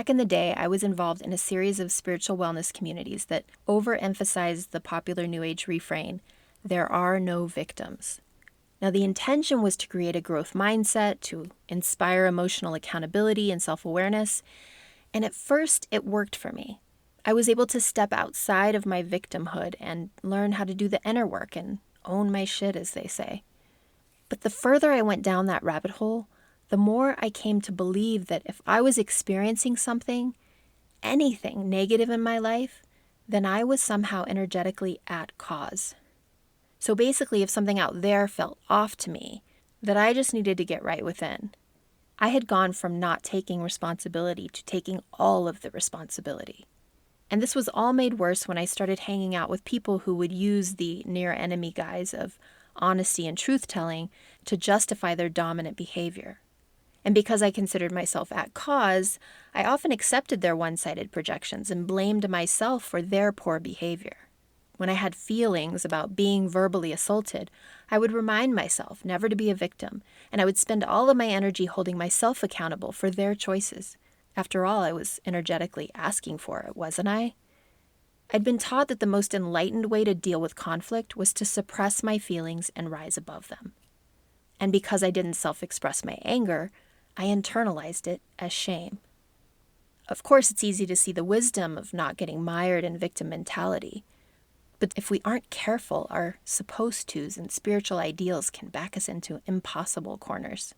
Back in the day, I was involved in a series of spiritual wellness communities that overemphasized the popular New Age refrain, "There are no victims." Now, the intention was to create a growth mindset, to inspire emotional accountability and self-awareness, and at first, it worked for me. I was able to step outside of my victimhood and learn how to do the inner work and own my shit, as they say. But the further I went down that rabbit hole, the more I came to believe that if I was experiencing something, anything negative in my life, then I was somehow energetically at cause. So basically, if something out there felt off to me, that I just needed to get right within. I had gone from not taking responsibility to taking all of the responsibility. And this was all made worse when I started hanging out with people who would use the near enemy guise of honesty and truth-telling to justify their dominant behavior. And because I considered myself at cause, I often accepted their one-sided projections and blamed myself for their poor behavior. When I had feelings about being verbally assaulted, I would remind myself never to be a victim, and I would spend all of my energy holding myself accountable for their choices. After all, I was energetically asking for it, wasn't I? I'd been taught that the most enlightened way to deal with conflict was to suppress my feelings and rise above them. And because I didn't self-express my anger, I internalized it as shame. Of course, it's easy to see the wisdom of not getting mired in victim mentality. But if we aren't careful, our supposed tos and spiritual ideals can back us into impossible corners.